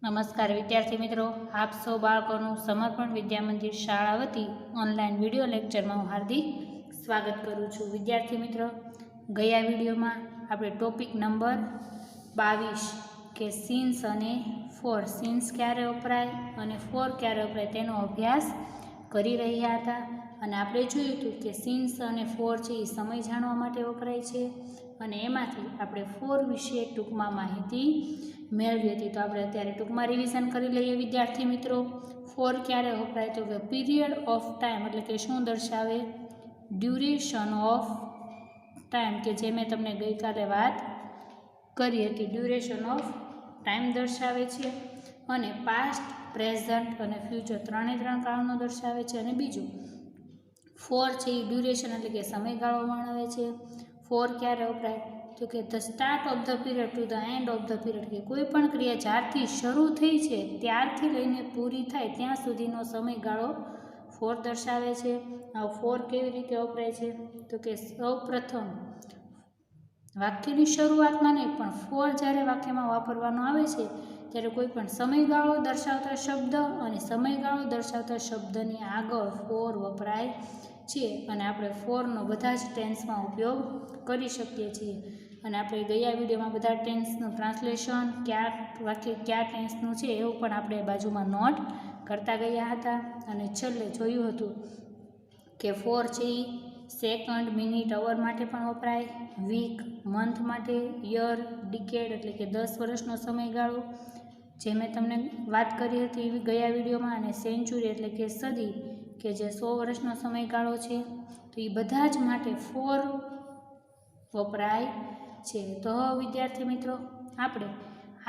નમસ્કાર વિદ્યાર્થી મિત્રો, આપ સૌ બાળકોનું સમર્પણ વિદ્યા મંદિર શાળા વતી ઓનલાઈન વિડીયો લેક્ચરમાં હું હાર્દિક સ્વાગત કરું છું. વિદ્યાર્થી મિત્રો, ગયા વિડીયોમાં આપણે ટોપિક નંબર 22 કે સીન્સ અને ફોર, સીન્સ ક્યારે વપરાય અને ફોર ક્યારે વપરાય તેનો અભ્યાસ કરી રહ્યા હતા. અને આપણે જોયું હતું કે સીન્સ અને ફોર છે એ સમય જાણવા માટે વપરાય છે અને એમાંથી આપણે ફોર વિશે ટૂંકમાં માહિતી મેળવી હતી. તો આપણે અત્યારે ટૂંકમાં રિવિઝન કરી લઈએ વિદ્યાર્થી મિત્રો. ફોર ક્યારે વપરાય તો કે પીરિયડ ઓફ ટાઈમ, એટલે કે શું દર્શાવે? ડ્યુરેશન ઓફ ટાઈમ, કે જે મેં તમને ગઈકાલે વાત કરી હતી. ડ્યુરેશન ઓફ ટાઈમ દર્શાવે છે અને પાસ્ટ, પ્રેઝન્ટ અને ફ્યુચર ત્રણ કાળનો દર્શાવે છે. અને બીજું ફોર છે એ ડ્યુરેશન એટલે કે સમયગાળો વર્ણવે છે. ફોર ક્યારે વપરાય તો કે the start of the period to the end of the period, કે કોઈ પણ ક્રિયા જ્યારથી શરૂ થઈ છે ત્યારથી લઈને પૂરી થાય ત્યાં સુધીનો સમયગાળો ફોર દર્શાવે છે. આ ફોર કેવી રીતે વપરાય છે તો કે સૌ પ્રથમ વાક્યની શરૂઆતમાં નહીં પણ ફોર જ્યારે વાક્યમાં વાપરવાનો આવે છે ત્યારે કોઈ પણ સમયગાળો દર્શાવતા શબ્દ અને સમયગાળો દર્શાવતા શબ્દની આગળ ફોર વપરાય છે. અને આપણે ફોરનો બધા જ ટેન્સમાં ઉપયોગ કરી શકીએ છીએ. અને આપણે ગયા વિડીયોમાં બધા ટેન્સનું ટ્રાન્સલેશન, વાક્ય કયા ટેન્સનું છે એવું પણ આપણે બાજુમાં નોટ કરતા ગયા હતા. અને છેલ્લે જોયું હતું કે ફોર છે એ સેકન્ડ, મિનિટ, અવર માટે પણ વપરાય, વીક, મંથ માટે, યર, ડિકેડ એટલે કે 10 વર્ષનો સમયગાળો જે મેં તમને વાત કરી હતી એવી ગયા વિડીયોમાં, અને સેન્ચુરી એટલે કે સદી કે જે 100 વર્ષનો સમયગાળો છે. તો એ બધા જ માટે ફોર વપરાય છે. તો વિદ્યાર્થી મિત્રો, આપણે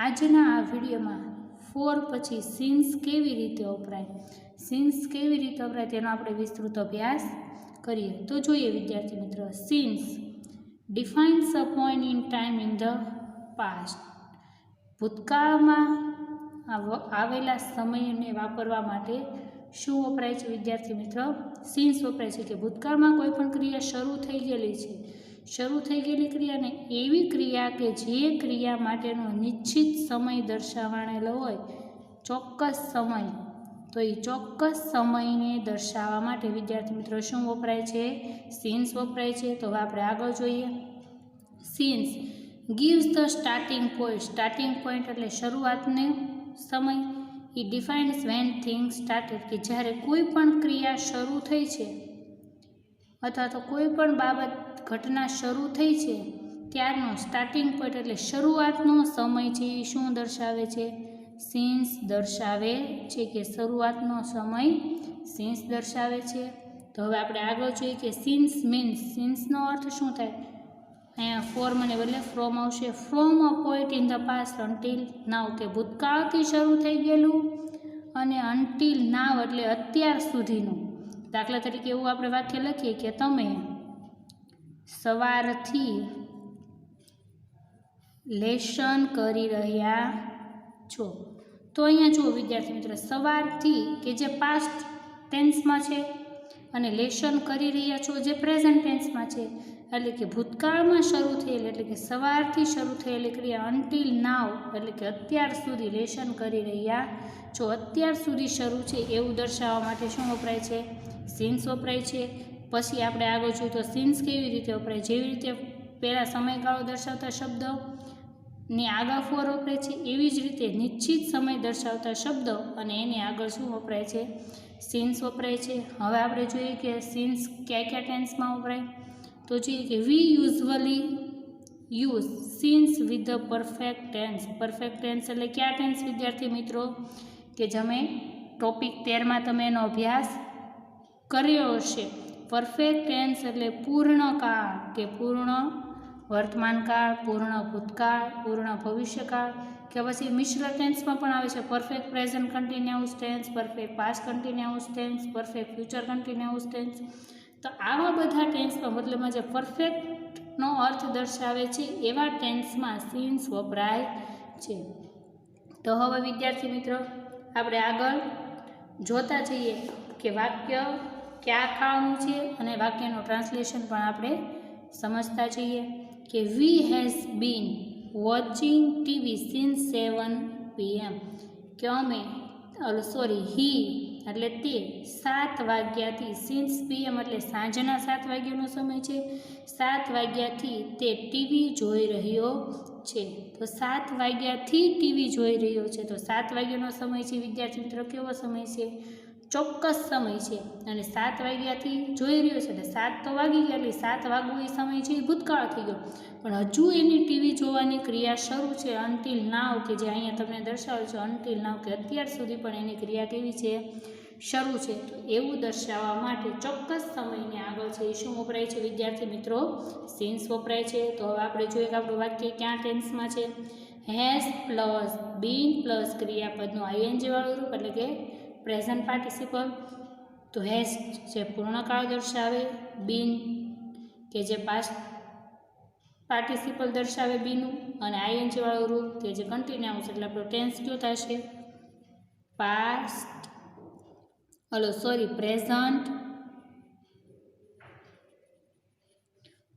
આજના આ વિડીયોમાં ફોર પછી સીન્સ કેવી રીતે વપરાય, સીન્સ કેવી રીતે વપરાય તેનો આપણે વિસ્તૃત અભ્યાસ કરીએ. તો જોઈએ વિદ્યાર્થી મિત્રો, since defines a point in time in the past, ભૂતકાળમાં આવેલા સમયને વાપરવા માટે શું વપરાય છે વિદ્યાર્થી મિત્રો? સીન્સ વપરાય છે. કે ભૂતકાળમાં કોઈ પણ ક્રિયા શરૂ થઈ ગયેલી છે, શરૂ થઈ ગયેલી ક્રિયાને એવી ક્રિયા કે જે ક્રિયા માટેનો નિશ્ચિત સમય દર્શાવાયેલો હોય, ચોક્કસ સમય, તો એ ચોક્કસ સમયને દર્શાવવા માટે વિદ્યાર્થી મિત્રો શું વપરાય છે? સીન્સ વપરાય છે. તો હવે આપણે આગળ જોઈએ. Scenes gives the starting point, starting point એટલે શરૂઆતનો સમય. એ ડિફાઇન્સ when things started, કે જ્યારે કોઈ પણ ક્રિયા શરૂ થઈ છે અથવા તો કોઈ પણ બાબત, ઘટના શરૂ થઈ છે ત્યારનો સ્ટાર્ટિંગ પોઈન્ટ એટલે શરૂઆતનો સમય છે એ શું દર્શાવે છે? સીન્સ દર્શાવે છે. કે શરૂઆતનો સમય સીન્સ દર્શાવે છે. તો હવે આપણે આગળ જોઈએ કે સીન્સ મીન્સ, સીન્સનો અર્થ શું થાય? અહીંયા ફોર મને બદલે ફ્રોમ આવશે. From a point in the past until now, કે ભૂતકાળથી શરૂ થઈ ગયેલું અને અન્ટિલ નાવ એટલે અત્યાર સુધીનું. દાખલા તરીકે એવું આપણે વાક્ય લખીએ કે તમે સવારથી લેસન કરી રહ્યા છો. તો અહીંયા જુઓ વિદ્યાર્થી મિત્રો, સવારથી કે જે પાસ્ટ ટેન્સમાં છે અને લેસન કરી રહ્યા છો જે પ્રેઝન્ટ ટેન્સમાં છે, એટલે કે ભૂતકાળમાં શરૂ થયેલી એટલે કે સવારથી શરૂ થયેલી ક્રિયા અન્ટિલ નાવ એટલે કે અત્યાર સુધી લેસન કરી રહ્યા છો, અત્યાર સુધી શરૂ છે એવું દર્શાવવા માટે શું વપરાય છે? સીન્સ વપરાય છે. પછી આપણે આગળ જોઈએ તો સીન્સ કેવી રીતે વપરાય? જેવી રીતે પહેલાં સમયગાળો દર્શાવતા શબ્દોની આગળ ફોર વપરાય છે એવી જ રીતે નિશ્ચિત સમય દર્શાવતા શબ્દો અને એની આગળ શું વપરાય છે? સીન્સ વપરાય છે. હવે આપણે જોઈએ કે સીન્સ કયા કયા ટેન્સમાં વપરાય. તો જોઈએ કે we usually use since with the perfect tense. Perfect tense એટલે કયા ટેન્સ વિદ્યાર્થી મિત્રો? કે તમે ટોપિક 13માં તમે એનો અભ્યાસ કર્યો હશે. પરફેક્ટ ટેન્સ એટલે પૂર્ણ કાળ, કે પૂર્ણ વર્તમાનકાળ, પૂર્ણ ભૂતકાળ, પૂર્ણ ભવિષ્યકાળ, કે પછી મિશ્ર ટેન્સમાં પણ આવે છે. Perfect present continuous tense, perfect past continuous tense, perfect future continuous tense. તો આવા બધા ટેન્સમાં મતલબમાં જે પરફેક્ટનો અર્થ દર્શાવે છે એવા ટેન્સમાં સીન્સ વપરાય છે. તો હવે વિદ્યાર્થી મિત્રો, આપણે આગળ જોતા જઈએ કે વાક્ય કયા કાળનું છે અને વાક્યનું ટ્રાન્સલેશન પણ આપણે સમજતા જઈએ. કે we has been watching TV since 7 PM, કે અમે હી એટલે તે 7 વાગ્યાથી સિન્સ PM એટલે સાંજના 7 વાગ્યાનો સમય છે, 7 વાગ્યાથી તે ટીવી જોઈ રહ્યો છે. તો 7 વાગ્યાથી ટીવી જોઈ રહ્યો છે, તો 7 વાગ્યાનો સમય છે વિદ્યાર્થી મિત્રો કેવો સમય છે? ચોક્કસ સમય છે. અને 7 વાગ્યાથી જોઈ રહ્યો છે એટલે 7 તો વાગી ગયા એટલે 7 વાગવો એ સમય છે એ ભૂતકાળ થઈ ગયો, પણ હજુ એની ટીવી જોવાની ક્રિયા શરૂ છે અનટિલ નાવ, કે જે અહીંયા તમને દર્શાવેલ છે અનટિલ નાવ, કે અત્યાર સુધી પણ એની ક્રિયા કેવી છે? શરૂ છે. તો એવું દર્શાવવા માટે ચોક્કસ સમયને આગળ છે એ શું વપરાય છે વિદ્યાર્થી મિત્રો? સિન્સ વપરાય છે. તો હવે આપણે જોઈએ કે આપણું વાક્ય ક્યાં ટેન્સમાં છે. હેઝ પ્લસ બીન પ્લસ ક્રિયાપદનું ING વાળું રૂપ એટલે કે પ્રેઝન્ટ પાર્ટિસિપલ. તો હેઝ જે પૂર્ણકાળ દર્શાવે, બીન કે જે પાસ્ટ પાર્ટિસિપલ દર્શાવે બીનું, અને ING વાળું રૂપ કે જે કન્ટિન્યુઅસ એટલે આપણો ટેન્સ કયો થશે? Present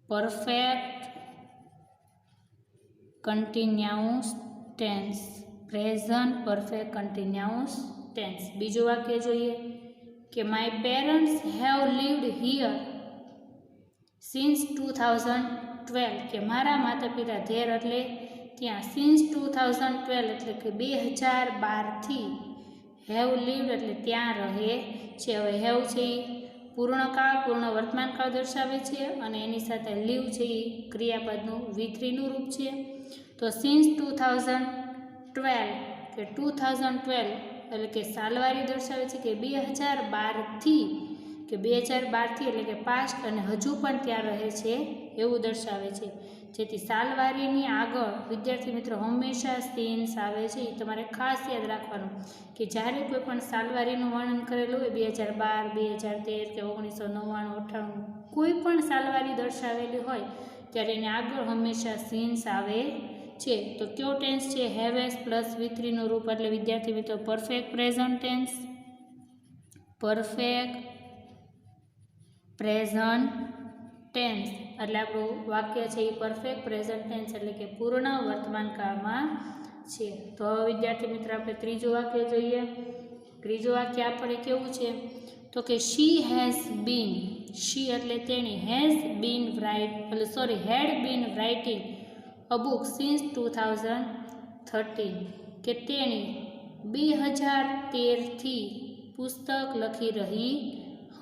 perfect continuous tense. Present perfect continuous tense. બીજું વાક્ય જોઈએ કે my parents have lived here since 2012, કે મારા માતા પિતા ધેર એટલે ત્યાં, સિન્સ 2012 એટલે કે 2012થી, હેવ લીવ્ડ એટલે ત્યાં રહે છે. હવે હેવ છે એ પૂર્ણકાળ પૂર્ણ વર્તમાનકાળ દર્શાવે છે, અને એની સાથે લીવ છે એ ક્રિયાપદનું V3 નું રૂપ છે. તો સિન્સ 2012 કે 2012 એટલે કે સાલવારી દર્શાવે છે કે 2012થી, કે 2012થી એટલે કે પાસ્ટ, અને હજુ પણ ત્યાં રહે છે એવું દર્શાવે છે. જેથી સાલવારીની આગળ વિદ્યાર્થી મિત્રો હંમેશા સિન્સ આવે છે. એ તમારે ખાસ યાદ રાખવાનું કે જ્યારે કોઈ પણ સાલવારીનું વર્ણન કરેલું હોય 2012, 2013 કે 1999, 98 કોઈ પણ સાલવારી દર્શાવેલી હોય ત્યારે એને આગળ હંમેશા સિન્સ આવે છે. તો કયો ટેન્સ છે? હેવેસ પ્લસ V3 નું રૂપ એટલે વિદ્યાર્થી મિત્રો perfect present tense. Perfect present tense એટલે આપણું વાક્ય છે એ પરફેક્ટ પ્રેઝન્ટ ટેન્સ એટલે કે પૂર્ણ વર્તમાન કાળમાં છે. તો હવે વિદ્યાર્થી મિત્રો આપણે ત્રીજું વાક્ય જોઈએ. ત્રીજું વાક્ય આપણે કેવું છે? તો કે શી હેઝ બીન, શી એટલે તેણી, had been writing a book since 2013, કે તેણી 2013થી પુસ્તક લખી રહી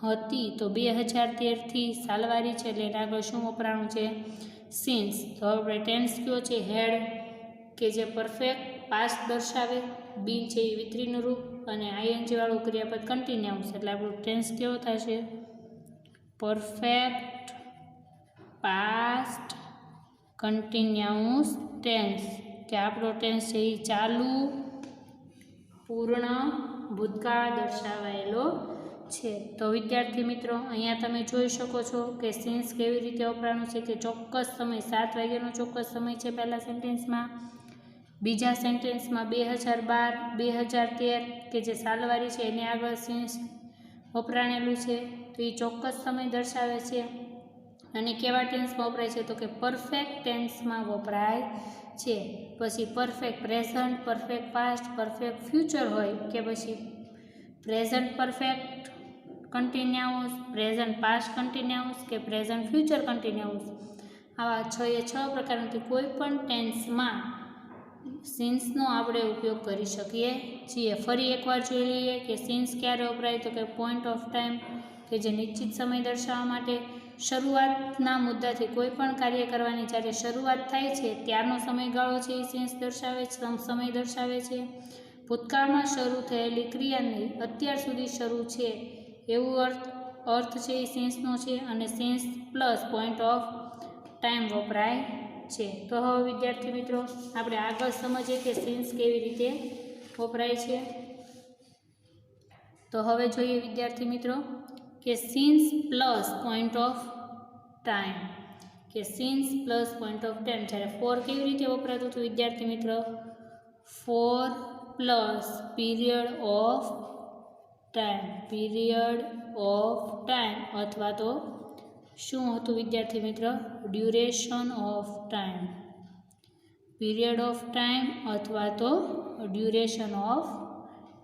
હતી. તો 2013થી સાલવારી છે એટલે એના આગળ શું વપરાણું છે? સિન્સ. તો આપણે ટેન્સ કયો છે? હેડ કે જે પરફેક્ટ પાસ્ટ દર્શાવે, બીન છે એ V3 નું રૂપ, અને ING વાળું ક્રિયાપદ કન્ટિન્યુઅસ એટલે આપણું ટેન્સ કેવો થશે? પરફેક્ટ પાસ્ટ કન્ટિન્યુઅસ ટેન્સ, કે આપણો ટેન્સ છે એ ચાલુ પૂર્ણ ભૂતકાળ દર્શાવાયેલો છે. તો વિદ્યાર્થી મિત્રો અહીંયા તમે જોઈ શકો છો કે સિન્સ કેવી રીતે વપરાણું છે, કે ચોક્કસ સમય 7 વાગ્યાનો ચોક્કસ સમય છે પહેલા સેન્ટેન્સમાં, બીજા સેન્ટેન્સમાં 2012, 2013 કે જે સાલવારી છે એની આગળ સિન્સ વપરાણેલું છે. તો એ ચોક્કસ સમય દર્શાવે છે. અને કેવા ટેન્સમાં વપરાય છે? તો કે પરફેક્ટ ટેન્સમાં વપરાય છે. પછી perfect present, perfect past, perfect future હોય, કે પછી present perfect continuous, present past continuous, કે પ્રેઝન્ટ ફ્યુચર કન્ટિન્યુઅસ. આવા 6 પ્રકારમાંથી કોઈ પણ ટેન્સમાં સિન્સનો આપણે ઉપયોગ કરી શકીએ છીએ. ફરી એકવાર જોઈ લઈએ કે સિન્સ ક્યારે વપરાય? તો કે પોઈન્ટ ઓફ ટાઈમ, કે જે નિશ્ચિત સમય દર્શાવવા માટે, શરૂઆતના મુદ્દાથી કોઈ પણ કાર્ય કરવાની જ્યારે શરૂઆત થાય છે ત્યારનો સમયગાળો છે એ સિન્સ દર્શાવે છે, સમય દર્શાવે છે. ભૂતકાળમાં શરૂ થયેલી ક્રિયાની અત્યાર સુધી શરૂ છે એવું અર્થ છે એ સિન્સનો છે. અને since plus point of time વપરાય છે. તો હવે વિદ્યાર્થી મિત્રો આપણે આગળ સમજીએ કે સિન્સ કેવી રીતે વપરાય છે. તો હવે જોઈએ વિદ્યાર્થી મિત્રો કે since plus point of time, કે since plus point of time જ્યારે ફોર કેવી રીતે વપરાતું હતું વિદ્યાર્થી મિત્રો? For plus period of time, અથવા તો શું હતું વિદ્યાર્થી મિત્ર? Duration of time. Period of time અથવા તો ડ્યુરેશન ઓફ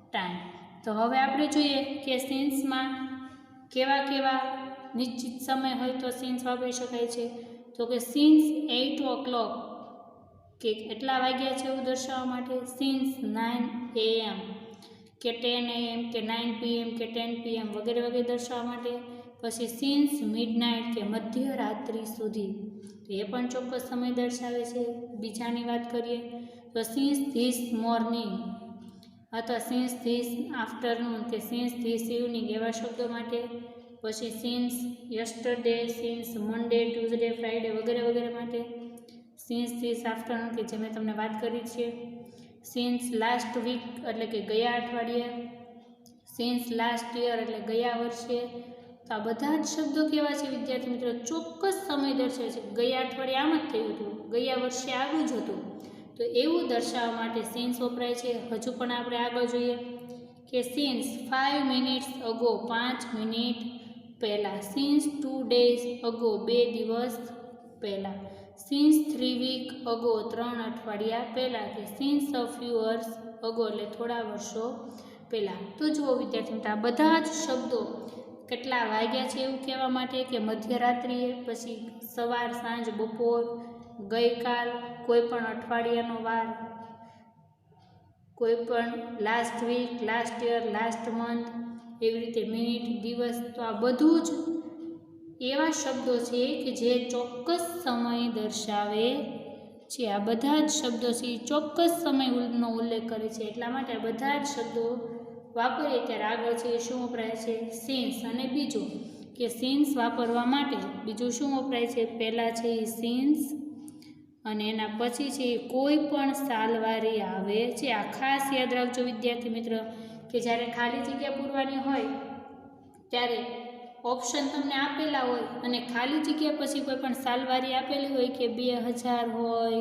ટાઈમ. તો હવે આપણે જોઈએ કે સીન્સમાં કેવા કેવા નિશ્ચિત સમય હોય તો સીન્સ વાપરી શકાય છે. તો કે સીન્સ 8 o'clock કે કેટલા વાગ્યા છે એવું દર્શાવવા માટે, સીન્સ 9 AM કે 10 AM કે 9 PM કે 10 PM વગેરે વગેરે દર્શાવવા માટે. પછી સીન્સ મિડનાઇટ કે મધ્યરાત્રિ સુધી, તો એ પણ ચોક્કસ સમય દર્શાવે છે. બીજાની વાત કરીએ તો સીન્સ ધીસ મોર્નિંગ અથવા સીન્સ ધીસ આફ્ટરનૂન કે સીન્સ ધીસ ઇવનિંગ એવા શબ્દો માટે. પછી સીન્સ યસ્ટરડે, સીન્સ મંડે, ટ્યુઝડે, ફ્રાઈડે વગેરે વગેરે માટે. સીન્સ ધીસ આફ્ટરનૂન કે જે મેં તમને વાત કરી છે. સીન્સ લાસ્ટ વીક એટલે કે ગયા અઠવાડિયે. સીન્સ લાસ્ટ યર એટલે ગયા વર્ષે. તો આ બધા જ શબ્દો કેવા છે વિદ્યાર્થી મિત્રો, ચોક્કસ સમય દર્શાવે છે. ગયા અઠવાડિયે આમ જ થયું હતું, ગયા વર્ષે આવું જ હતું, તો એવું દર્શાવવા માટે સીન્સ વપરાય છે. હજુ પણ આપણે આગળ જોઈએ કે સીન્સ 5 minutes અગો, 5 મિનિટ પહેલાં. સીન્સ 2 days અગો, 2 દિવસ પહેલાં. સીન્સ 3 week અગો, 3 અઠવાડિયા પહેલાં. કે scenes a few years ago એટલે થોડા વર્ષો પહેલાં. તો જુઓ વિદ્યાર્થી મિત્રો, આ બધા જ શબ્દો કેટલા વાગ્યા છે એવું કહેવા માટે, કે મધ્યરાત્રિએ, પછી સવાર, સાંજ, બપોર, ગઈકાલ, કોઈ પણ અઠવાડિયાનો વાર, કોઈ પણ last week, last year, last month, એવી રીતે મિનિટ, દિવસ. તો આ બધું જ એવા શબ્દો છે કે જે ચોક્કસ સમય દર્શાવે છે. આ બધા જ શબ્દો છે એ ચોક્કસ સમયનો ઉલ્લેખ કરે છે. એટલા માટે આ બધા જ શબ્દો વાપરીએ ત્યારે આગળ છે એ શું વપરાય છે, સીન્સ. અને બીજું કે સીન્સ વાપરવા માટે બીજું શું વપરાય છે, પહેલાં છે એ સીન્સ અને એના પછી છે એ કોઈ પણ સાલવારી આવે છે. આ ખાસ યાદ રાખજો વિદ્યાર્થી મિત્ર, કે જ્યારે ખાલી જગ્યા પૂરવાની હોય ત્યારે ઓપ્શન તમને આપેલા હોય અને ખાલી જગ્યા પછી કોઈ પણ સાલવારી આપેલી હોય કે 2000 હોય,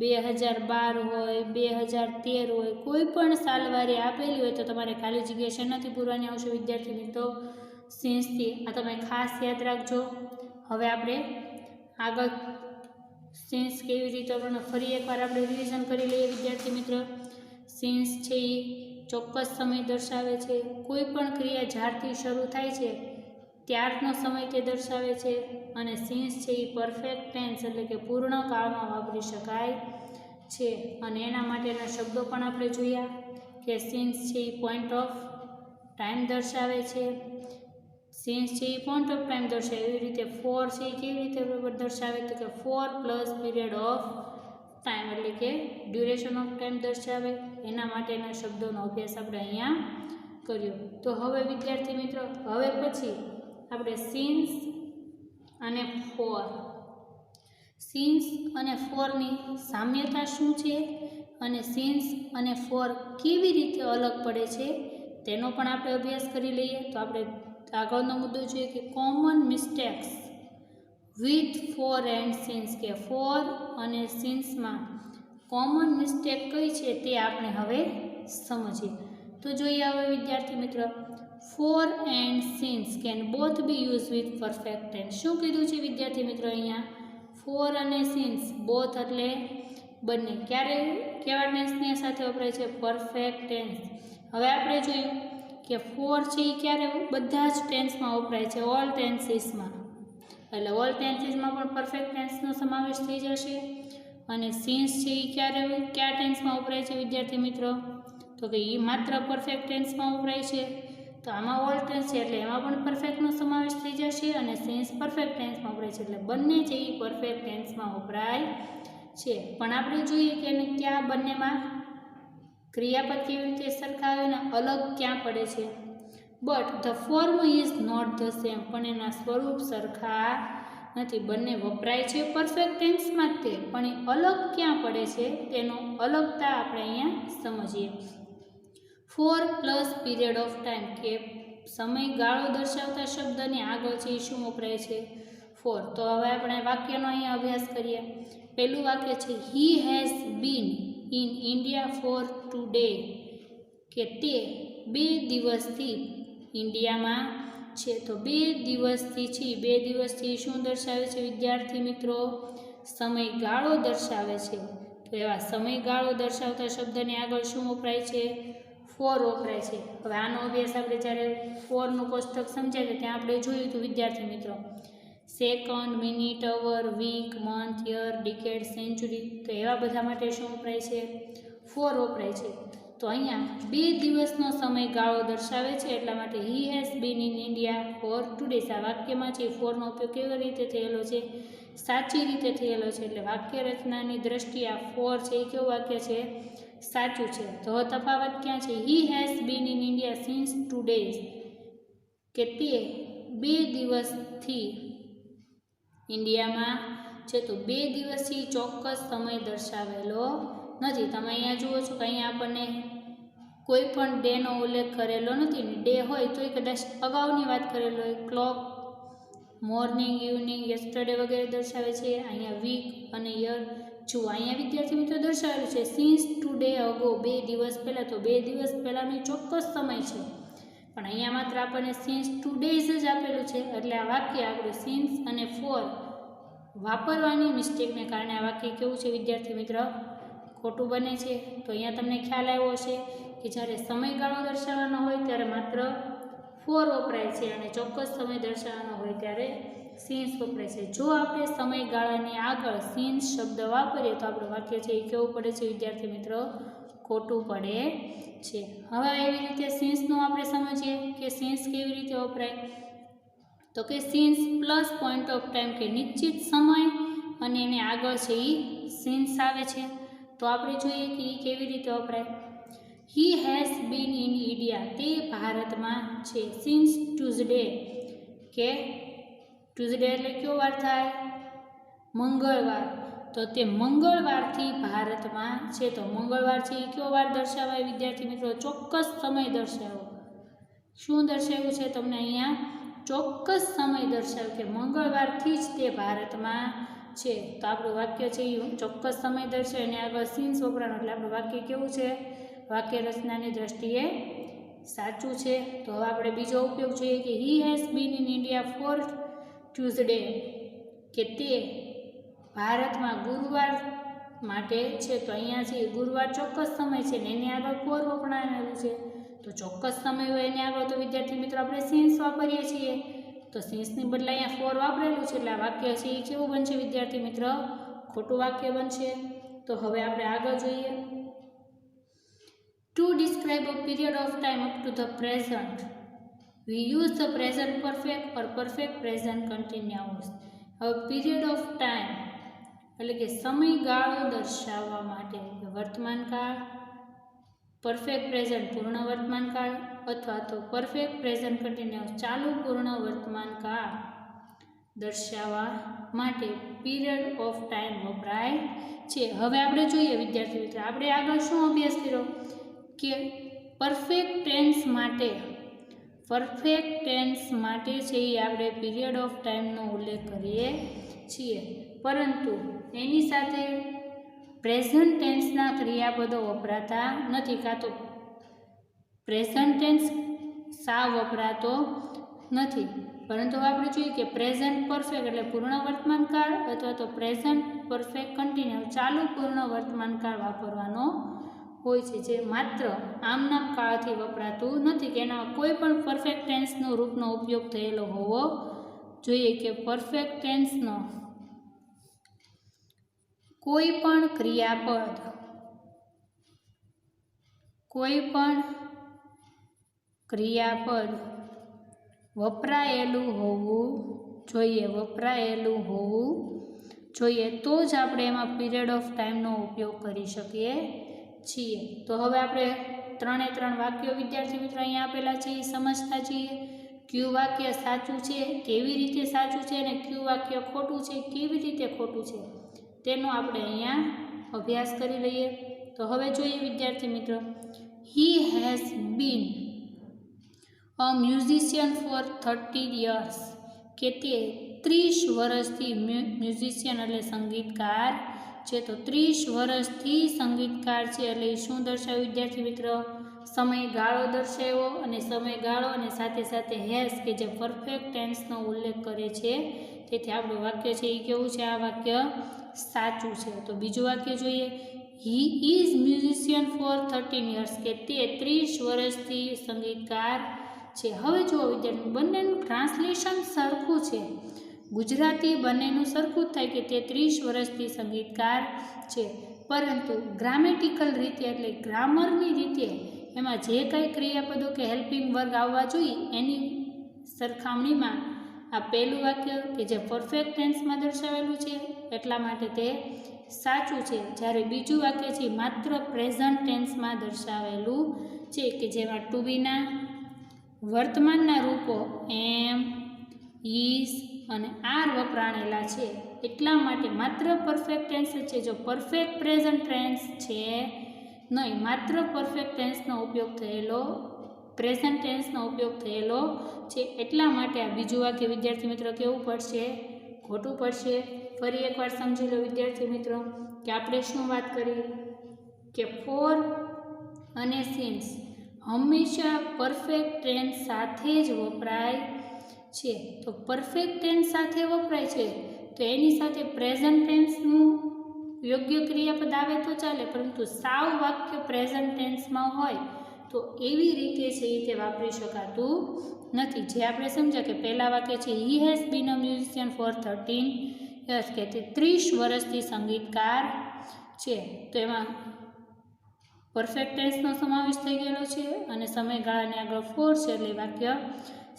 2012 હોય, 2013 હોય, કોઈ પણ સાલવારી આપેલી હોય તો તમારે ખાલી જગ્યા શેનાથી પૂરવાની આવશે વિદ્યાર્થી મિત્રો, સીન્સથી. આ તમે ખાસ યાદ રાખજો. હવે આપણે આગળ સીન્સ કેવી રીતે ફરી એકવાર આપણે રિવિઝન કરી લઈએ વિદ્યાર્થી મિત્રો. સીન્સ છે એ ચોક્કસ સમય દર્શાવે છે. કોઈ પણ ક્રિયા જ્યારથી શરૂ થાય છે ત્યારનો સમય તે દર્શાવે છે. અને સીન્સ છે એ પરફેક્ટ ટેન્સ એટલે કે પૂર્ણ કાળમાં વાપરી શકાય છે. અને એના માટેના શબ્દો પણ આપણે જોયા કે સીન્સ છે એ પોઈન્ટ ઓફ ટાઈમ દર્શાવે છે. સીન્સ છે એ પોઈન્ટ ઓફ ટાઈમ દર્શાવે. એવી રીતે ફોર છે એ કેવી રીતે દર્શાવે, તો કે 4 પ્લસ પીરિયડ ઓફ ટાઈમ એટલે કે ડ્યુરેશન ઓફ ટાઈમ દર્શાવે. એના માટેના શબ્દોનો અભ્યાસ આપણે અહીંયા કર્યો. તો હવે વિદ્યાર્થી મિત્રો, હવે પછી આપણે સીન્સ અને ફોર, સીન્સ અને ફોરની સામ્યતા શું છે અને સીન્સ અને ફોર કેવી રીતે અલગ પડે છે તેનો પણ આપણે અભ્યાસ કરી લઈએ. તો આપણે આગળનો મુદ્દો જોઈએ કે common mistakes with for and since, કે ફોર અને સીન્સમાં કોમન મિસ્ટેક કઈ છે તે આપણે હવે સમજીએ. તો જોઈએ હવે વિદ્યાર્થી મિત્ર, for and since can both be use with perfect tense. શું કીધું છે વિદ્યાર્થી મિત્રો અહીંયા, ફોર અને સીન્સ બોથ એટલે બંને ક્યારે કેવા ટેન્સની સાથે વપરાય છે, પરફેક્ટ ટેન્સ. હવે આપણે જોયું કે ફોર છે એ ક્યારે બધા જ ટેન્સમાં વપરાય છે, ઓલ ટેન્સીસમાં. એટલે ઓલ ટેન્સીસમાં પણ પરફેક્ટ ટેન્સનો સમાવેશ થઈ જશે. અને સીન્સ છે એ ક્યારે કયા ટેન્સમાં વપરાય છે વિદ્યાર્થી મિત્રો, તો કે એ માત્ર પરફેક્ટ ટેન્સમાં વપરાય છે. તો આમાં ઓલ ટેન્સ છે એટલે એમાં પણ પરફેક્ટનો સમાવેશ થઈ જશે. અને સીન્સ પરફેક્ટ ટેન્સમાં વપરાય છે એટલે બંને છે એ પરફેક્ટ ટેન્સમાં વપરાય છે. પણ આપણે જોઈએ કે એને ક્યાં બંનેમાં ક્રિયાપદ કેવી રીતે સરખા આવે ને અલગ ક્યાં પડે છે. But the form is not the same, પણ એના સ્વરૂપ સરખા નથી. બંને વપરાય છે પરફેક્ટ ટેન્સમાં જ તે, પણ એ અલગ ક્યાં પડે છે તેનો અલગતા આપણે અહીંયા સમજીએ. For plus period of time, કે સમયગાળો દર્શાવતા શબ્દની આગળ છે એ શું વપરાય છે, ફોર. તો હવે આપણે વાક્યનો અહીંયા અભ્યાસ કરીએ. પહેલું વાક્ય છે he has bin in India four 2 days, કે તે 2 દિવસથી ઇન્ડિયામાં છે. તો 2 દિવસથી છે, 2 દિવસથી શું દર્શાવે છે વિદ્યાર્થી મિત્રો, સમયગાળો દર્શાવે છે. તો એવા સમયગાળો દર્શાવતા શબ્દની આગળ શું વપરાય છે? ફોર વપરાય છે. હવે આનો અભ્યાસ આપણે જ્યારે ફોરનું કોષ્ટક સમજાય ત્યાં આપણે જોયું હતું વિદ્યાર્થી મિત્રો, second, minute, hour, week, month, year, decade, century, તો એવા બધા માટે શું વપરાય છે? ફોર વપરાય છે. તો અહીંયા 2 દિવસનો સમયગાળો દર્શાવે છે, એટલા માટે હી has bin in India four 2 days. આ વાક્યમાં છે ફોરનો ઉપયોગ કેવી રીતે થયેલો છે? સાચી રીતે થયેલો છે. એટલે વાક્ય રચનાની દ્રષ્ટિએ આ ફોર છે એ કેવું વાક્ય છે? સાચું છે. તો તફાવત ક્યાં છે? He has bin in India since 2 days, કે તે 2 દિવસથી ઇન્ડિયામાં છે. તો 2 દિવસથી ચોક્કસ સમય દર્શાવેલો નથી. તમે અહીંયા જુઓ છો કે અહીંયા આપણને કોઈ પણ ડેનો ઉલ્લેખ કરેલો નથી. ડે હોય તો એ કદાચ અગાઉની વાત કરેલો હોય, ક્લોક, મોર્નિંગ, ઇવનિંગ, યસ્ટરડે વગેરે દર્શાવે છે. અહીંયા વીક અને યર જુઓ, અહીંયા વિદ્યાર્થી મિત્રો દર્શાવેલું છે સિન્સ 2 days અગો, 2 દિવસ પહેલાં. તો 2 દિવસ પહેલાંનો ચોક્કસ સમય છે, પણ અહીંયા માત્ર આપણને સિન્સ 2 days જ આપેલું છે. એટલે આ વાક્ય આપણે સિન્સ અને ફોર વાપરવાની મિસ્ટેકને કારણે આ વાક્ય કેવું છે વિદ્યાર્થી મિત્ર? ખોટું બને છે. તો અહીંયા તમને ખ્યાલ આવ્યો હશે કે જ્યારે સમયગાળો દર્શાવવાનો હોય ત્યારે માત્ર ફોર વપરાય છે અને ચોક્કસ સમય દર્શાવવાનો હોય ત્યારે સિન્સ વપરાય છે. જો આપણે સમયગાળાની આગળ સિન્સ શબ્દ વાપરીએ તો આપણું વાક્ય છે એ કેવું પડે છે વિદ્યાર્થી મિત્રો? ખોટું પડે છે. હવે એવી રીતે સિન્સનું આપણે સમજીએ કે સિન્સ કેવી રીતે વપરાય. તો કે since plus point of time, કે નિશ્ચિત સમય અને એને આગળ છે એ સિન્સ આવે છે. તો આપણે જોઈએ કે એ કેવી રીતે વપરાય. હી હેઝ બીન ઇન ઇન્ડિયા, તે ભારતમાં છે. સિન્સ ટ્યુઝડે, કે ટ્યુઝડે એટલે કયો વાર થાય? મંગળવાર. તો તે મંગળવારથી ભારતમાં છે. તો મંગળવાર છે એ કયો વાર દર્શાવાય વિદ્યાર્થી મિત્રો? ચોક્કસ સમય દર્શાવો. શું દર્શાવ્યું છે તમને અહીંયા? ચોક્કસ સમય દર્શાવ્યો કે મંગળવારથી જ તે ભારતમાં છે. તો આપણું વાક્ય છે એ ચોક્કસ સમય દર્શાવે અને આગળ સિન્સ વપરાનો, એટલે આપણું વાક્ય કેવું છે? વાક્ય રચનાની દ્રષ્ટિએ સાચું છે. તો હવે આપણે બીજો ઉપયોગ જોઈએ કે હી has bin in India four Tuesday, કે તે ભારતમાં ગુરુવાર માટે છે. તો અહીંયા છે ગુરુવાર ચોક્કસ સમય છે ને એની આગળ ફોર વપરાયેલું છે. તો ચોક્કસ સમય હોય એની આગળ તો વિદ્યાર્થી મિત્રો આપણે સિન્સ વાપરીએ છીએ. તો સિન્સની બદલે અહીંયા ફોર વાપરેલું છે એટલે આ વાક્ય છે એ કેવું બનશે વિદ્યાર્થી મિત્ર? ખોટું વાક્ય બનશે. તો હવે આપણે આગળ જોઈએ. To describe a period of time up to the present, we use the present perfect or perfect present continuous. હવે પીરિયડ ઓફ ટાઈમ એટલે કે સમયગાળો દર્શાવવા માટે વર્તમાનકાળ, પરફેક્ટ પ્રેઝન્ટ પૂર્ણ વર્તમાનકાળ, અથવા તો પરફેક્ટ પ્રેઝન્ટ કન્ટિન્યુઅસ ચાલુ પૂર્ણ વર્તમાનકાળ દર્શાવવા માટે પીરિયડ ઓફ ટાઈમ વપરાય છે. હવે આપણે જોઈએ વિદ્યાર્થી મિત્રો, આપણે આગળ શું અભ્યાસ કર્યો કે પરફેક્ટ ટેન્સ માટે છે એ આપણે પીરિયડ ઓફ ટાઈમનો ઉલ્લેખ કરીએ છીએ, પરંતુ એની સાથે પ્રેઝન્ટ ટેન્સના ક્રિયાપદો વપરાતા નથી, કાં તો પ્રેઝન્ટ ટેન્સ સાવ વપરાતો નથી. પરંતુ આપણે જોઈએ કે પ્રેઝન્ટ પરફેક્ટ એટલે પૂર્ણ વર્તમાનકાળ અથવા તો પ્રેઝન્ટ પરફેક્ટ કન્ટિન્યુ ચાલુ પૂર્ણ વર્તમાનકાળ વાપરવાનો હોય છે, જે માત્ર આમનામ કાળથી વપરાતું નથી, કે એના કોઈ પણ પરફેક્ટ ટેન્સનો રૂપનો ઉપયોગ થયેલો હોવો જોઈએ. કે પરફેક્ટ ટેન્સનો કોઈ પણ ક્રિયાપદ વપરાયેલું હોવું જોઈએ તો જ આપણે એમાં પીરિયડ ઓફ ટાઈમનો ઉપયોગ કરી શકીએ છીએ. તો હવે આપણે 3 વાક્યો વિદ્યાર્થી મિત્રો અહીંયા આપેલા છે એ સમજતા છીએ. ક્યુ વાક્ય સાચું છે, કેવી રીતે સાચું છે, અને ક્યુ વાક્ય ખોટું છે, કેવી રીતે ખોટું છે, તેનો આપણે અહીંયા અભ્યાસ કરી લઈએ. તો હવે જોઈએ વિદ્યાર્થી મિત્રો, he has been a musician for 30 years, કે તે 30 વર્ષથી મ્યુઝિશિયન એટલે સંગીતકાર છે. તો 30 વર્ષથી સંગીતકાર છે એટલે શું દર્શાવ્યું વિદ્યાર્થી મિત્રો? સમયગાળો દર્શાવ્યો, અને સમયગાળો અને સાથે સાથે હેઝ કે જે પરફેક્ટ ટેન્સનો ઉલ્લેખ કરે છે, તેથી આપણું વાક્ય છે એ કેવું છે? આ વાક્ય સાચું છે. તો બીજું વાક્ય જોઈએ, he is musician for 13 years, કે તે 30 વર્ષથી સંગીતકાર છે. હવે જુઓ વિદ્યાર્થી, બંનેનું ટ્રાન્સલેશન સરખું છે. ગુજરાતી બંનેનું સરખું જ થાય કે તે 30 વર્ષથી સંગીતકાર છે, પરંતુ ગ્રામેટિકલ રીતે એટલે ગ્રામરની રીતે એમાં જે કંઈ ક્રિયાપદો કે હેલ્પિંગ વર્ગ આવવા જોઈએ એની સરખામણીમાં આ પહેલું વાક્ય કે જે પરફેક્ટ ટેન્સમાં દર્શાવેલું છે એટલા માટે તે સાચું છે. જ્યારે બીજું વાક્ય છે માત્ર પ્રેઝન્ટ ટેન્સમાં દર્શાવેલું છે કે જેમાં two Bina વર્તમાનના Rupo M, is અને આર વપરાણેલા છે, એટલા માટે માત્ર પરફેક્ટ ટેન્સ છે. જો પરફેક્ટ પ્રેઝન્ટ ટેન્સ છે નહીં, માત્ર પરફેક્ટ ટેન્સનો ઉપયોગ થયેલો, પ્રેઝન્ટ ટેન્સનો ઉપયોગ થયેલો છે, એટલા માટે આ બીજું વાક્ય વિદ્યાર્થી મિત્રો કેવું પડશે? ખોટું પડશે. ફરી એકવાર સમજી લો વિદ્યાર્થી મિત્રો કે આપણે શું વાત કરી કે ફોર અને સિન્સ હંમેશા પરફેક્ટ ટેન્સ સાથે જ વપરાય છે. તો પરફેક્ટ ટેન્સ સાથે વપરાય છે તો એની સાથે પ્રેઝન્ટ ટેન્સનું યોગ્ય ક્રિયાપદ આવે તો ચાલે, પરંતુ સાવ વાક્ય પ્રેઝન્ટ ટેન્સમાં હોય તો એવી રીતે છે તે વાપરી શકાતું નથી. જે આપણે સમજ્યા કે પહેલા વાક્ય છે he has been a musician for 13 years, કે તે 30 વર્ષથી સંગીતકાર છે, તો એમાં પરફેક્ટ ટેન્સનો સમાવેશ થઈ ગયેલો છે અને સમયગાળાની આગળ ફોર છે એટલે વાક્ય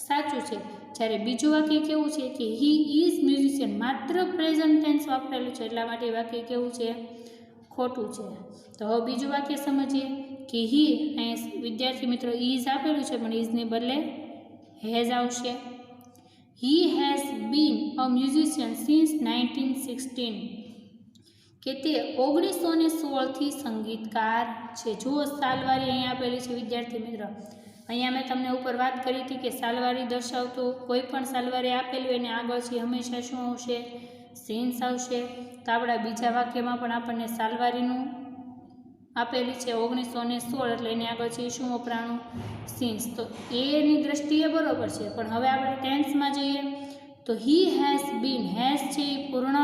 સાચું છે. જ્યારે બીજું વાક્ય કેવું છે કે હી ઇઝ મ્યુઝિશિયન, માત્ર પ્રેઝન્ટ ટેન્સ વાપરેલું છે એટલા માટે વાક્ય કેવું છે? ખોટું છે. તો હવે બીજું વાક્ય સમજીએ કે હી, અહીં વિદ્યાર્થી મિત્રો ઇઝ આપેલું છે પણ ઇઝની બદલે હેઝ આવશે. હી has been a musician since 1916, કે તે 1916થી સંગીતકાર છે. જુઓ સાલવારી અહીંયા આપેલી છે વિદ્યાર્થી મિત્રો. અહીંયા મેં તમને ઉપર વાત કરી હતી કે સાલવારી દર્શાવતો કોઈ પણ સાલવારી આપેલી હોય એને આગળ છે હંમેશા શું આવશે? સિન્સ આવશે. તો આપણા બીજા વાક્યમાં પણ આપણને સાલવારીનું આપેલી છે 1916 એટલે એની આગળ છે શું વપરાણું? સિન્સ. તો એની દ્રષ્ટિએ બરોબર છે, પણ હવે આપણે ટેન્સમાં જઈએ તો હી હેઝ બીન, હેઝ છે એ પૂર્ણ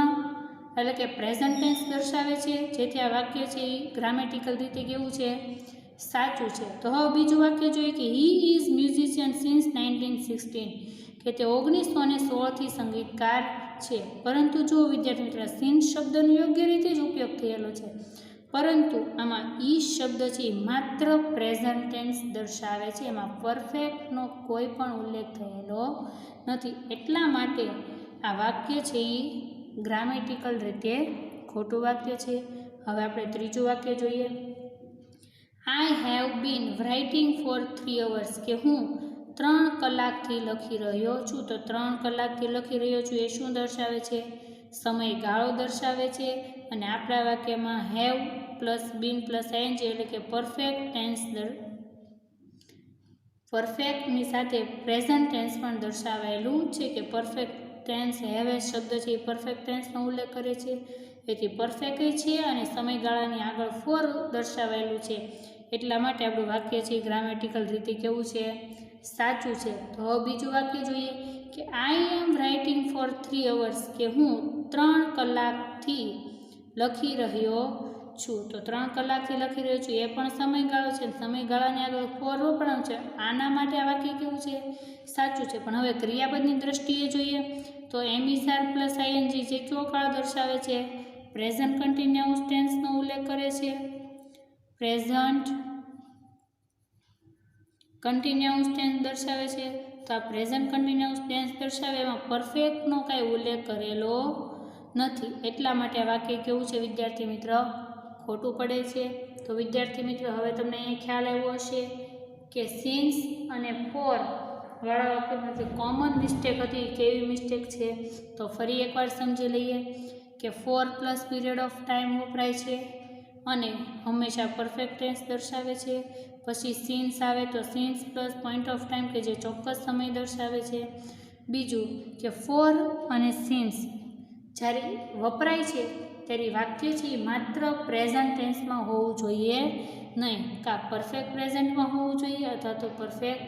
એટલે કે પ્રેઝન્ટ ટેન્સ દર્શાવે છે, જેથી આ વાક્ય છે એ ગ્રામેટિકલ રીતે કેવું છે? સાચું છે. તો હવે બીજું વાક્ય જોઈએ કે હી ઇઝ મ્યુઝિશિયન સિન્સ 1916, કે તે 1916થી સંગીતકાર છે. પરંતુ જો વિદ્યાર્થી મિત્રો સિન્સ શબ્દનો યોગ્ય રીતે જ ઉપયોગ થયેલો છે, પરંતુ આમાં ઈ શબ્દ છે એ માત્ર પ્રેઝન્ટ ટેન્સ દર્શાવે છે, એમાં પરફેક્ટનો કોઈ પણ ઉલ્લેખ થયેલો નથી, એટલા માટે આ વાક્ય છે એ ગ્રામેટિકલ રીતે ખોટું વાક્ય છે. હવે આપણે ત્રીજું વાક્ય જોઈએ. I have been writing for 3 hours, કે હું 3 કલાકથી લખી રહ્યો છું. તો 3 કલાકથી લખી રહ્યો છું એ શું દર્શાવે છે? સમયગાળો દર્શાવે છે. અને આપણા વાક્યમાં have plus been plus ing એટલે કે પરફેક્ટ ટેન્સ, પરફેક્ટની સાથે પ્રેઝન્ટ ટેન્સ પણ દર્શાવાયેલું છે કે પરફેક્ટ ટેન્સ હેવ એ શબ્દ છે એ પરફેક્ટ ટેન્સનો ઉલ્લેખ કરે છે, એથી પરફેક્ટ છે અને સમયગાળાની આગળ ફોર દર્શાવાયેલું છે, એટલા માટે આપણું વાક્ય છે ગ્રામેટિકલ રીતે કેવું છે? સાચું છે. તો હવે બીજું વાક્ય જોઈએ કે આઈ એમ રાઇટિંગ ફોર 3 hours, કે હું 3 કલાકથી લખી રહ્યો છું. તો 3 કલાકથી લખી રહ્યો છું એ પણ સમયગાળો છે, સમયગાળાની આગળ ફોર વપરાયું છે, આના માટે આ વાક્ય કેવું છે? સાચું છે. પણ હવે ક્રિયાપદની દ્રષ્ટિએ જોઈએ તો એમિઝાર પ્લસ આઈએનજી જે કયો કાળ દર્શાવે છે? પ્રેઝન્ટ કન્ટિન્યુઅસ ટેન્સનો ઉલ્લેખ કરે છે. પ્રેઝન્ટ કન્ટિન્યુઅસ ટેન્સ દર્શાવે છે. તો આ પ્રેઝન્ટ કન્ટિન્યુઅસ ટેન્સ દર્શાવે એમાં પરફેક્ટનો કાંઈ ઉલ્લેખ કરેલો નથી, એટલા માટે આ વાક્ય કેવું છે વિદ્યાર્થી મિત્ર? ખોટું પડે છે. તો વિદ્યાર્થી મિત્રો હવે તમને અહીંયા ખ્યાલ આવ્યો હશે કે સિન્સ અને ફોર વાળા વાક્યમાં જે કોમન મિસ્ટેક હતી કેવી મિસ્ટેક છે? તો ફરી એકવાર સમજી લઈએ કે for plus period of time વપરાય છે અને હંમેશા પરફેક્ટ ટેન્સ દર્શાવે છે. પછી સિન્સ આવે તો since plus point of time કે જે ચોક્કસ સમય દર્શાવે છે. બીજું કે ફોર અને સિન્સ જ્યારે વપરાય છે ત્યારે વાક્ય છે એ માત્ર પ્રેઝન્ટ ટેન્સમાં હોવું જોઈએ નહીં, કાં પરફેક્ટ પ્રેઝન્ટમાં હોવું જોઈએ અથવા તો પરફેક્ટ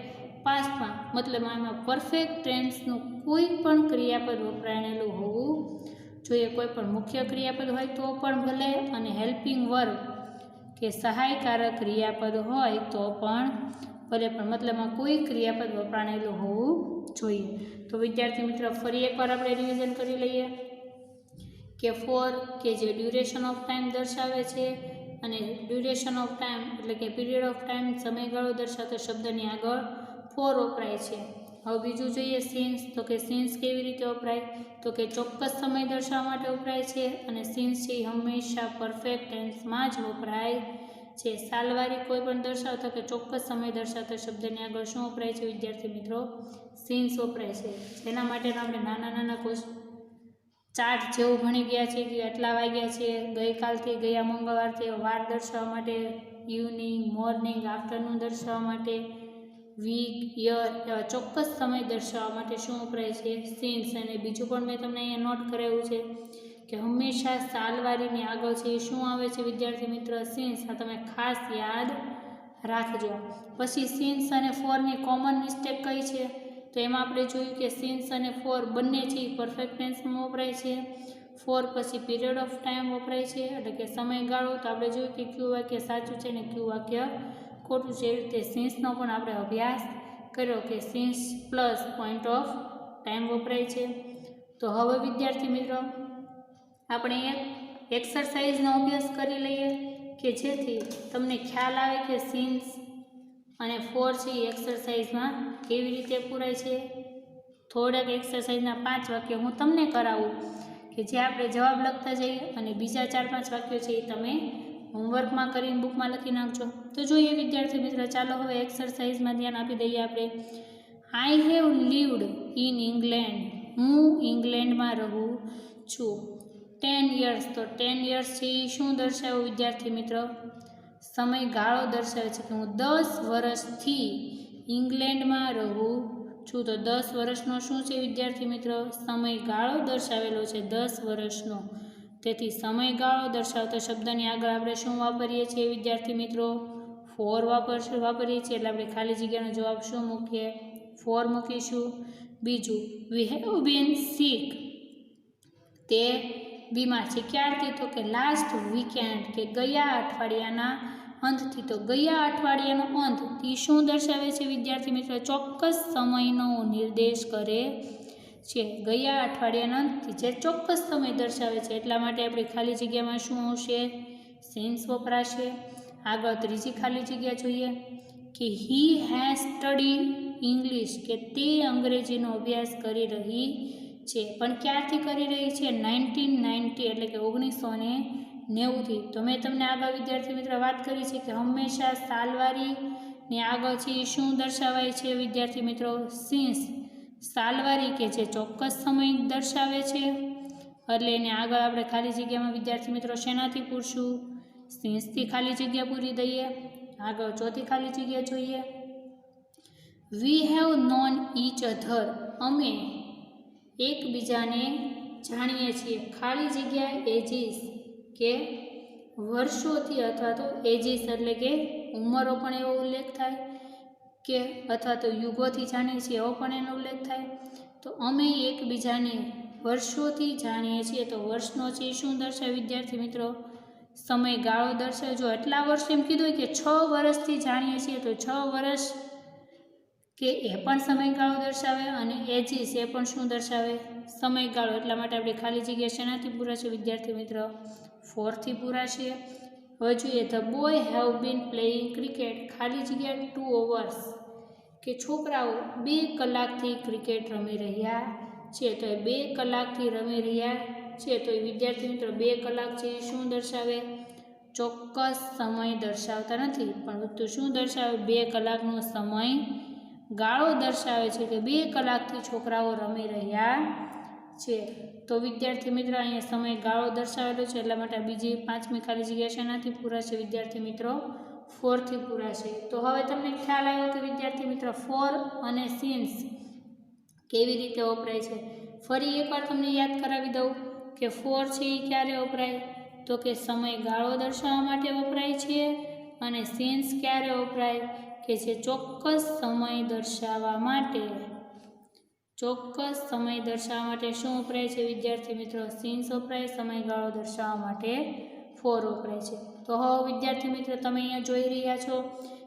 પાસ્ટમાં, મતલબ આમાં પરફેક્ટ ટેન્સનું કોઈ પણ ક્રિયાપદ વપરાયેલું હોવું જોઈએ. કોઈ પણ મુખ્ય ક્રિયાપદ હોય તો પણ ભલે અને હેલ્પિંગ વર્બ કે સહાયકારક ક્રિયાપદ હોય તો પણ ભલે, પણ મતલબમાં કોઈ ક્રિયાપદ વપરાણેલું હોવું જોઈએ. તો વિદ્યાર્થી મિત્રો ફરી એકવાર આપણે રિવિઝન કરી લઈએ કે ફોર કે જે ડ્યુરેશન ઓફ ટાઈમ દર્શાવે છે, અને ડ્યુરેશન ઓફ ટાઈમ એટલે કે પીરિયડ ઓફ ટાઈમ સમયગાળો દર્શાવતો શબ્દની આગળ ફોર વપરાય છે. હવે બીજું જોઈએ સિન્સ. તો કે સિન્સ કેવી રીતે વપરાય? તો કે ચોક્કસ સમય દર્શાવવા માટે વપરાય છે, અને સિન્સ છે એ હંમેશા પરફેક્ટ ટેન્સમાં જ વપરાય છે. સાલવારી કોઈ પણ દર્શાવતો કે ચોક્કસ સમય દર્શાવતો શબ્દની આગળ શું વપરાય છે વિદ્યાર્થી મિત્રો? સિન્સ વપરાય છે. જેના માટેના આપણે નાના નાના ચાર્ટ જેવું ભણી ગયા છે કે આટલા વાગ્યા છે, ગઈકાલથી ગયા મંગળવારથી વાર દર્શાવવા માટે, ઇવનિંગ, મોર્નિંગ, આફ્ટરનૂન દર્શાવવા માટે, વીક, યર એવા ચોક્કસ સમય દર્શાવવા માટે શું વપરાય છે? સિન્સ. અને બીજું પણ મેં તમને અહીંયા નોટ કરાવ્યું છે કે હંમેશા સાલવારીની આગળ છે એ શું આવે છે વિદ્યાર્થી મિત્ર? સિન્સ. આ તમે ખાસ યાદ રાખજો. પછી સિન્સ અને ફોરની કોમન મિસ્ટેક કઈ છે? તો એમાં આપણે જોયું કે સિન્સ અને ફોર બંને છે એ પરફેક્ટ ટેન્સમાં વપરાય છે. ફોર પછી પીરિયડ ઓફ ટાઈમ વપરાય છે એટલે કે સમયગાળો. તો આપણે જોયું કે કયું વાક્ય સાચું છે ને કયું વાક્ય ખોટું છે. એવી રીતે સિન્સનો પણ આપણે અભ્યાસ કર્યો કે since plus point of time વપરાય છે. તો હવે વિદ્યાર્થી મિત્રો આપણે એક એક્સરસાઇઝનો અભ્યાસ કરી લઈએ કે જેથી તમને ખ્યાલ આવે કે સિન્સ અને ફોર છે એ એક્સરસાઇઝમાં કેવી રીતે પૂરાય છે. થોડાક એક્સરસાઇઝના 5 વાક્ય હું તમને કરાવું કે જે આપણે જવાબ લખતા જઈએ, અને બીજા 4-5 વાક્યો છે એ તમે હોમવર્કમાં કરીને બુકમાં લખી નાખજો. તો જોઈએ વિદ્યાર્થી મિત્ર, ચાલો હવે એક્સરસાઇઝમાં ધ્યાન આપી દઈએ આપણે. I have lived in England. હું ઇંગ્લેન્ડમાં રહું છું 10 years. તો 10 years છે એ શું દર્શાવ્યું વિદ્યાર્થી મિત્ર? સમયગાળો દર્શાવે છે કે હું 10 વર્ષથી ઇંગ્લેન્ડમાં રહું છું. તો 10 વર્ષનો શું છે વિદ્યાર્થી મિત્રો? સમયગાળો દર્શાવેલો છે 10 વર્ષનો. તેથી સમયગાળો દર્શાવતો શબ્દની આગળ આપણે શું વાપરીએ છીએ વિદ્યાર્થી મિત્રો? ફોર વાપરીએ છીએ. એટલે આપણે ખાલી જગ્યાનો જવાબ શું મૂકીએ? ફોર મૂકીશું. બીજું, વી હેવ બીન સિક. તે બીમાર છે. ક્યારથી? તો કે લાસ્ટ વીકેન્ડ, કે ગયા અઠવાડિયાના અંતથી. તો ગયા અઠવાડિયાનો અંત તે શું દર્શાવે છે વિદ્યાર્થી મિત્રો? ચોક્કસ સમયનો નિર્દેશ કરે છે. ગયા અઠવાડિયાના અંતથી જે ચોક્કસ સમય દર્શાવે છે. એટલા માટે આપણી ખાલી જગ્યામાં શું આવશે? સિન્સ વપરાશે. આગળ ત્રીજી ખાલી જગ્યા જોઈએ કે હી હેઝ સ્ટડી ઇંગ્લિશ, કે તે અંગ્રેજીનો અભ્યાસ કરી રહી છે. પણ ક્યારથી કરી રહી છે? 1990 એટલે કે 1990થી. તો મેં તમને આગળ વિદ્યાર્થી મિત્ર વાત કરી છે કે હંમેશા સાલવારીની આગળ છે એ શું દર્શાવાય છે વિદ્યાર્થી મિત્રો? સિન્સ. સાલવારી કે જે ચોક્કસ સમય દર્શાવે છે, એટલે એને આગળ આપણે ખાલી જગ્યામાં વિદ્યાર્થી મિત્રો શેનાથી પૂરશું? સિન્સથી ખાલી જગ્યા પૂરી દઈએ. આગળ ચોથી ખાલી જગ્યા જોઈએ. We have non each other. અમે એકબીજાને જાણીએ છીએ. ખાલી જગ્યા એજીસ, કે વર્ષોથી, અથવા તો એજીસ એટલે કે ઉંમરો પણ એવો ઉલ્લેખ થાય, કે અથવા તો યુગોથી જાણીએ છીએ એવો પણ એનો ઉલ્લેખ થાય. તો અમે એકબીજાને વર્ષોથી જાણીએ છીએ. તો વર્ષનો છે શું દર્શાવે વિદ્યાર્થી મિત્રો? સમયગાળો દર્શાવે. જો એટલા વર્ષ એમ કીધું હોય કે 6 વર્ષથી જાણીએ છીએ, તો 6 વર્ષ કે એ પણ સમયગાળો દર્શાવે, અને એજીસ એ પણ શું દર્શાવે? સમયગાળો. એટલા માટે આપણે ખાલી જગ્યા શેનાથી પૂરાશે વિદ્યાર્થી મિત્ર? ફોરથી પૂરાશે. હવે જોઈએ, the boy have been playing cricket. ખાલી જગ્યા 2 hours, કે છોકરાઓ 2 કલાકથી ક્રિકેટ રમી રહ્યા છે. તો એ 2 કલાકથી રમી રહ્યા છે. તો એ વિદ્યાર્થી મિત્રો 2 કલાક છે એ શું દર્શાવે? ચોક્કસ સમય દર્શાવતા નથી, પણ શું દર્શાવે? 2 કલાકનો સમય ગાળો દર્શાવે છે કે 2 કલાકથી છોકરાઓ રમી રહ્યા છે. તો વિદ્યાર્થી મિત્ર અહીંયા સમય ગાળો દર્શાવેલો છે. એટલા માટે બીજી 5મી ખાલી જગ્યા શેનાથી પૂરાશે વિદ્યાર્થી મિત્રો? ફોરથી પૂરાશે. તો હવે તમને ખ્યાલ આવ્યો કે વિદ્યાર્થી મિત્ર ફોર અને સિન્સ કેવી રીતે વપરાય છે. ફરી એકવાર તમને યાદ કરાવી દઉં કે ફોર છે એ ક્યારે વપરાય? તો કે સમયગાળો દર્શાવવા માટે વપરાય છે. અને સિન્સ ક્યારે વપરાય? કે જે ચોક્કસ સમય દર્શાવવા માટે, ચોક્કસ સમય દર્શાવવા માટે શું વપરાય છે વિદ્યાર્થી મિત્રો? સિન્સ વપરાય. સમયગાળો દર્શાવવા માટે ફોર વપરાય છે। તો હવે વિદ્યાર્થી મિત્રો તમે અહીંયા જોઈ રહ્યા છો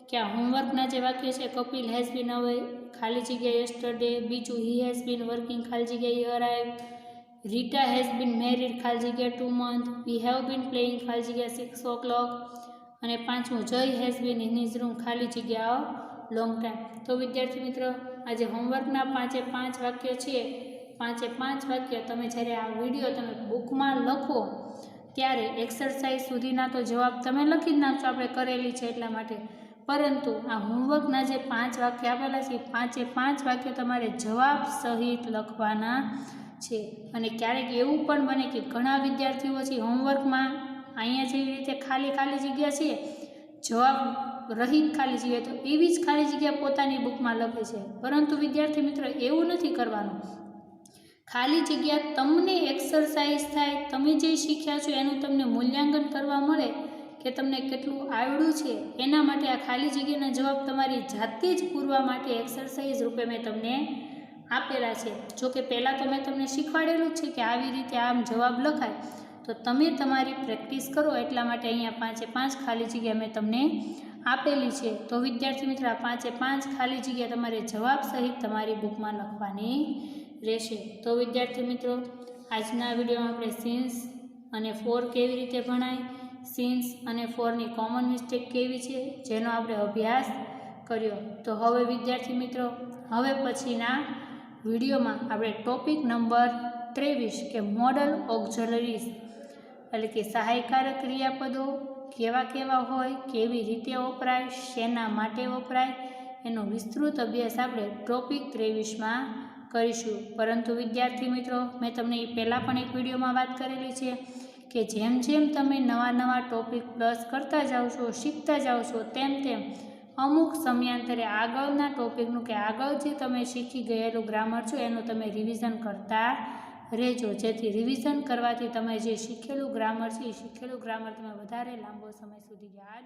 કે આ હોમવર્કના જે વાક્ય છે, કપિલ હેઝ બીન અવે ખાલી જગ્યા યસ્ટરડે, બીજું હી હેઝ બીન વર્કિંગ ખાલી જગ્યા arrive, Rita has been married ખાલી જગ્યા 2 month, we have been playing ખાલી જગ્યા 6 o'clock અને પાંચમું જય has been in his room ખાલી જગ્યા લોંગ ટાઈમ। તો વિદ્યાર્થી મિત્રો આજે હોમવર્કના 5 વાક્ય છે, 5 વાક્ય તમે જ્યારે આ વિડીયો તમે બુકમાં લખો ત્યારે એક્સરસાઇઝ સુધીના તો જવાબ તમે લખી જ નાખશો, આપણે કરેલી છે એટલા માટે, પરંતુ આ હોમવર્કના જે 5 વાક્ય આપેલા છે 5 વાક્ય તમારે જવાબ સહિત લખવાના છે। અને ક્યારેક એવું પણ બને કે ઘણા વિદ્યાર્થીઓ છે હોમવર્કમાં અહીંયા જેવી રીતે ખાલી જગ્યા છે, જવાબ રહિત ખાલી જગ્યા, તો એવી જ ખાલી જગ્યા પોતાની બુકમાં લખે છે, પરંતુ વિદ્યાર્થી મિત્રો એવું નથી કરવાનું। ખાલી જગ્યા તમને એક્સરસાઇઝ થાય, તમે જે શીખ્યા છો એનું તમને મૂલ્યાંકન કરવા મળે કે તમને કેટલું આવડ્યું છે, એના માટે આ ખાલી જગ્યાના જવાબ તમારી જાતે જ પૂરવા માટે એક્સરસાઇઝ રૂપે મેં તમને આપેલા છે। જો કે પહેલાં તો મેં તમને શીખવાડેલું જ છે કે આવી રીતે આમ જવાબ લખાય, તો તમે તમારી પ્રેક્ટિસ કરો એટલા માટે અહીંયા 5 ખાલી જગ્યા મેં તમને આપેલી છે। તો વિદ્યાર્થી મિત્રો આ 5 ખાલી જગ્યા તમારે જવાબ સહિત તમારી બુકમાં લખવાની રહેશે। તો વિદ્યાર્થી મિત્રો આજના વિડીયોમાં આપણે સીન્સ અને ફોર કેવી રીતે ભણાય, સીન્સ અને ફોરની કોમન મિસ્ટેક કેવી છે જેનો આપણે અભ્યાસ કર્યો। તો હવે વિદ્યાર્થી મિત્રો હવે પછીના વિડીયોમાં આપણે ટોપિક નંબર 23 કે મોડલ ઓક્ઝિલરીઝ એટલે કે સહાયકારક ક્રિયાપદો કેવા હોય, કેવી રીતે વપરાય, શેના માટે વપરાય, એનો વિસ્તૃત અભ્યાસ આપણે ટોપિક 23માં કરીશું। પરંતુ વિદ્યાર્થી મિત્રો મેં તમને એ પહેલાં પણ એક વિડીયોમાં વાત કરેલી છે કે જેમ જેમ તમે નવા ટોપિક પ્લસ કરતા જાઓ છો, શીખતા જાઓ છો, તેમ અમુક સમયાંતરે આગળના ટોપિકનું કે આગળ જે તમે શીખી ગયેલું ગ્રામર છો એનું તમે રિવિઝન કરતા રહેજો, જેથી રિવિઝન કરવાથી તમે જે શીખેલું ગ્રામર છે એ શીખેલું ગ્રામર તમે વધારે લાંબો સમય સુધી યાદ